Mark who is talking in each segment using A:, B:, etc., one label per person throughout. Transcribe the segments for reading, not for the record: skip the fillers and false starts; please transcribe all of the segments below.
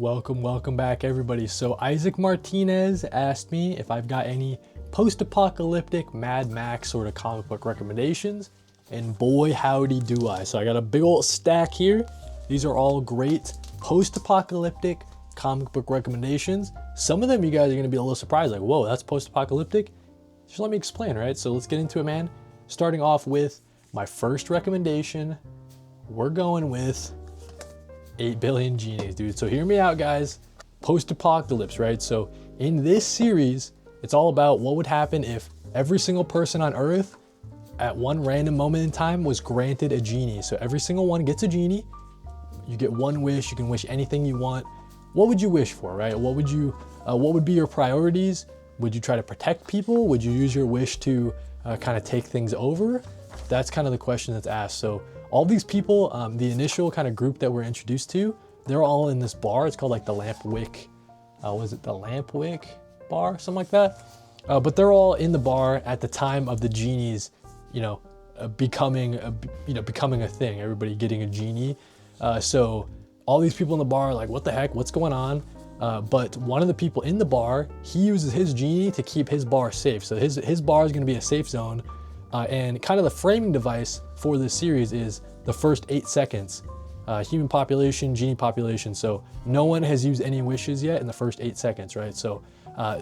A: Welcome back, everybody. So Isaac Martinez asked me if I've got any post-apocalyptic Mad Max sort of comic book recommendations, and boy howdy do I. So I got a big old stack here. These are all great post-apocalyptic comic book recommendations. Some of them you guys are gonna be a little surprised, like, whoa, that's post-apocalyptic? Just let me explain, right? So let's get into it, man. Starting off with my first recommendation, we're going with 8 billion Genies, dude. So hear me out, guys. Post-apocalypse, right? So in this series, it's all about what would happen if every single person on Earth at one random moment in time was granted a genie. So every single one gets a genie. You get one wish. You can wish anything you want. What would you wish for, right? What would be your priorities? Would you try to protect people? Would you use your wish to kind of take things over? That's kind of the question that's asked. So all these people, the initial kind of group that we're introduced to, they're all in this bar. It's called like the Wick. Was it the Wick bar? Something like that. But they're all in the bar at the time of the genies, becoming a thing. Everybody getting a genie. So all these people in the bar are like, what the heck? What's going on? But one of the people in the bar, he uses his genie to keep his bar safe. So his bar is going to be a safe zone. And kind of the framing device for this series is the first 8 seconds. Human population, genie population. So no one has used any wishes yet in the first 8 seconds, right? So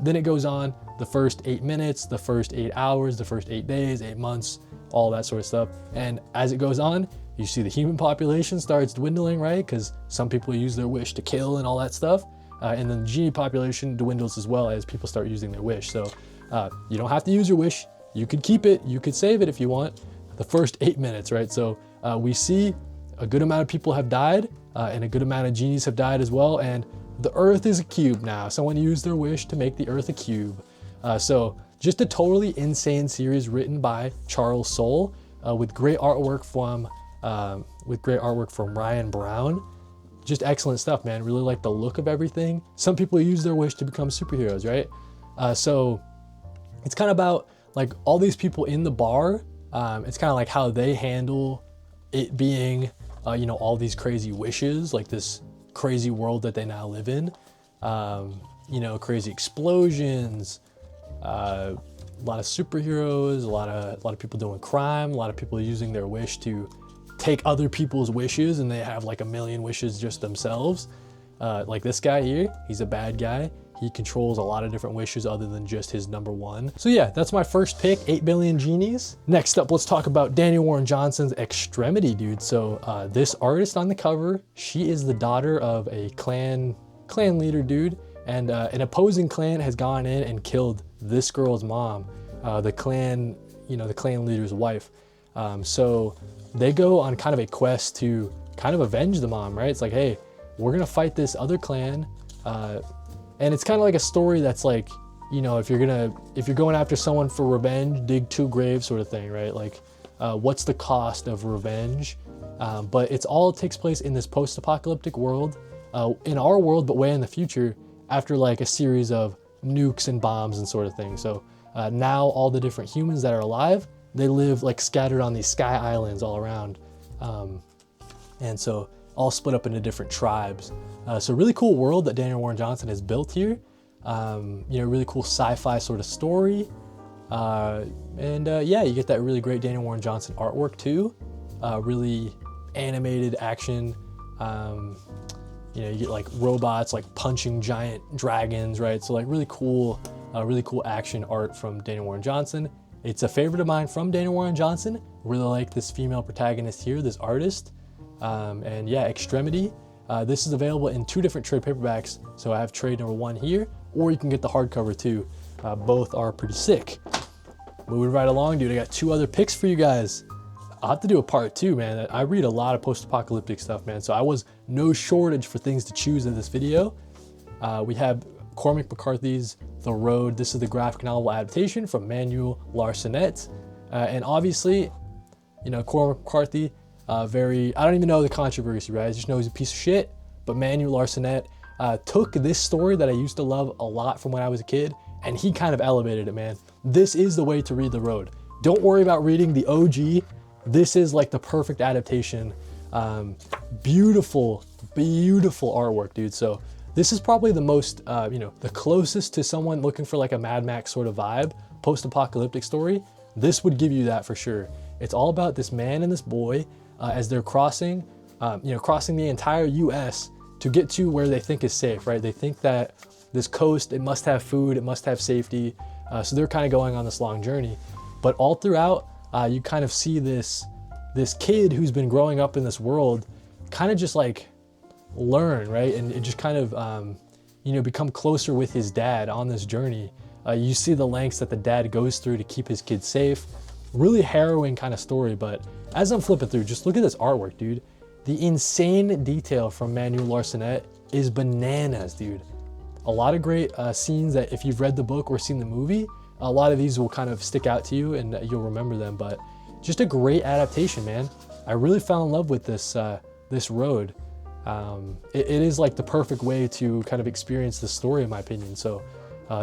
A: then it goes on the first 8 minutes, the first 8 hours, the first 8 days, 8 months, all that sort of stuff. And as it goes on, you see the human population starts dwindling, right? Because some people use their wish to kill and all that stuff. And then the genie population dwindles as well as people start using their wish. So you don't have to use your wish. You could keep it, you could save it if you want. The first 8 minutes, right? So we see a good amount of people have died and a good amount of genies have died as well. And the Earth is a cube now. Someone used their wish to make the Earth a cube. So just a totally insane series written by Charles Soule with great artwork from Ryan Brown. Just excellent stuff, man. Really like the look of everything. Some people use their wish to become superheroes, right? So it's kind of about like all these people in the bar. It's kind of like how they handle it being, all these crazy wishes, like this crazy world that they now live in. Crazy explosions, a lot of superheroes, a lot of people doing crime, a lot of people using their wish to take other people's wishes, and they have like a million wishes just themselves. Like this guy here, he's a bad guy. He controls a lot of different wishes other than just his number one. So yeah, that's my first pick, 8 billion Genies. Next up, let's talk about Daniel Warren Johnson's Extremity, dude. So this artist on the cover, she is the daughter of a clan leader, dude. And an opposing clan has gone in and killed this girl's mom, the clan leader's wife. So they go on kind of a quest to kind of avenge the mom, right? It's like, hey, we're gonna fight this other clan. And it's kind of like a story that's like, if you're going after someone for revenge, dig 2 graves sort of thing, right? Like, what's the cost of revenge? But it takes place in this post-apocalyptic world, in our world, but way in the future, after like a series of nukes and bombs and sort of thing. So now all the different humans that are alive, they live like scattered on these sky islands all around. And so all split up into different tribes. So really cool world that Daniel Warren Johnson has built here. Really cool sci-fi sort of story. Yeah, you get that really great Daniel Warren Johnson artwork too. Really animated action. You get like robots like punching giant dragons, right? So like really cool action art from Daniel Warren Johnson. It's a favorite of mine from Daniel Warren Johnson. Really like this female protagonist here, this artist. And yeah, Extremity. This is available in 2 different trade paperbacks. So I have trade number 1 here, or you can get the hardcover too. Both are pretty sick. Moving right along, dude, I got 2 other picks for you guys. I'll have to do a part 2, man. I read a lot of post-apocalyptic stuff, man. So I was no shortage for things to choose in this video. We have Cormac McCarthy's The Road. This is the graphic novel adaptation from Manuel Larsenet. And obviously, Cormac McCarthy, I don't even know the controversy, right? I just know he's a piece of shit. But Manuel Larsenet took this story that I used to love a lot from when I was a kid, and he kind of elevated it, man. This is the way to read The Road. Don't worry about reading the OG. This is like the perfect adaptation. Beautiful artwork, dude. So this is probably the most, the closest to someone looking for like a Mad Max sort of vibe, post-apocalyptic story. This would give you that for sure. It's all about this man and this boy as they're crossing the entire US to get to where they think is safe, right? They think that this coast, it must have food, it must have safety. So they're kind of going on this long journey. But all throughout, you kind of see this kid who's been growing up in this world kind of just like learn, right? And just kind of, become closer with his dad on this journey. You see the lengths that the dad goes through to keep his kid safe. Really harrowing kind of story, but as I'm flipping through, just look at this artwork, dude. The insane detail from Manuel Larsenet is bananas, dude. A lot of great scenes that if you've read the book or seen the movie, a lot of these will kind of stick out to you and you'll remember them, but just a great adaptation, man. I really fell in love with this road. It is like the perfect way to kind of experience the story, in my opinion. So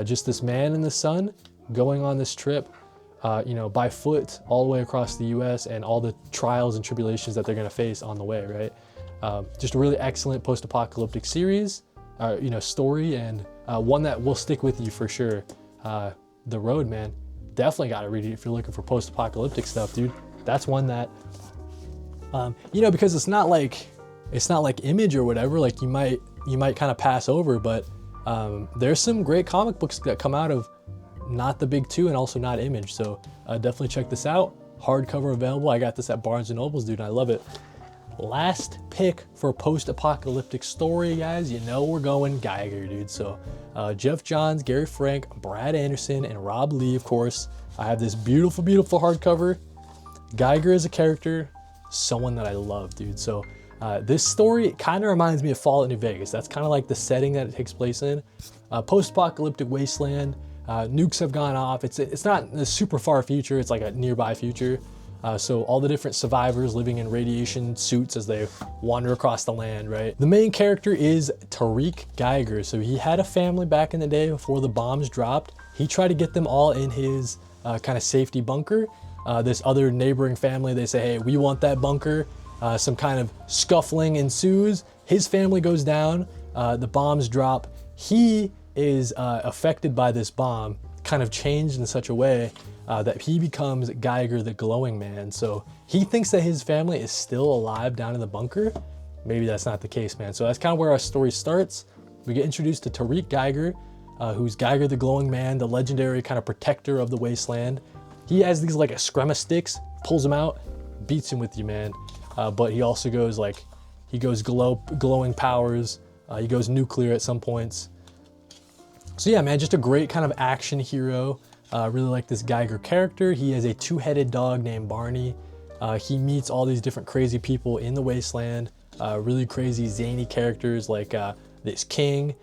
A: just this man and the son going on this trip, by foot all the way across the US and all the trials and tribulations that they're gonna face on the way, right? Just a really excellent post-apocalyptic series, story, and one that will stick with you for sure. The Road, man, definitely gotta read it if you're looking for post-apocalyptic stuff, dude. That's one that, because it's not like Image or whatever, like you might kind of pass over, but there's some great comic books that come out of not the big two and also not Image. So definitely check this out. Hardcover available. I got this at Barnes & Nobles, dude, and I love it. Last pick for post-apocalyptic story, guys. We're going Geiger, dude. So Jeff Johns, Gary Frank, Brad Anderson, and Rob Lee, of course. I have this beautiful, beautiful hardcover. Geiger is a character, someone that I love, dude. So this story kind of reminds me of Fallout New Vegas. That's kind of like the setting that it takes place in. Post-apocalyptic wasteland. Nukes have gone off. It's not a super far future. It's like a nearby future. So all the different survivors living in radiation suits as they wander across the land, right? The main character is Tariq Guyger. So he had a family back in the day before the bombs dropped. He tried to get them all in his kind of safety bunker. This other neighboring family, they say, hey, we want that bunker. Some kind of scuffling ensues. His family goes down. The bombs drop. He is affected by this bomb, kind of changed in such a way that he becomes Geiger the Glowing Man. So he thinks that his family is still alive down in the bunker. Maybe that's not the case, man. So that's kind of where our story starts. We get introduced to Tariq Guyger, who's Geiger the Glowing Man, the legendary kind of protector of the wasteland. He has these like Eskrima sticks, pulls them out, beats him with you, man. But he also goes glowing powers. He goes nuclear at some points. So yeah, man, just a great kind of action hero. Really like this Geiger character. He has a two-headed dog named Barney. He meets all these different crazy people in the wasteland. Really crazy, zany characters like this king.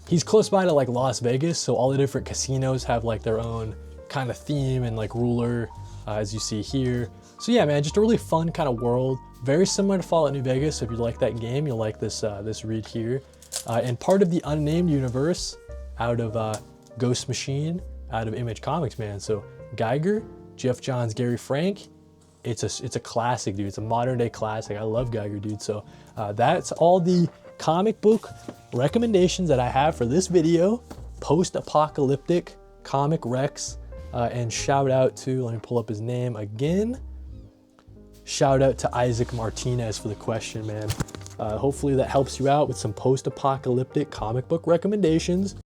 A: He's close by to like Las Vegas, so all the different casinos have like their own kind of theme and like ruler, as you see here. So yeah, man, just a really fun kind of world. Very similar to Fallout New Vegas. So if you like that game, you'll like this read here. And part of the unnamed universe out of Ghost Machine, out of Image Comics, man. So Geiger, Jeff Johns, Gary Frank, it's a classic, dude. It's a modern day classic. I love Geiger, dude. So that's all the comic book recommendations that I have for this video. Post-apocalyptic comic recs. And shout out to, let me pull up his name again. Shout out to Isaac Martinez for the question, man. Hopefully that helps you out with some post-apocalyptic comic book recommendations.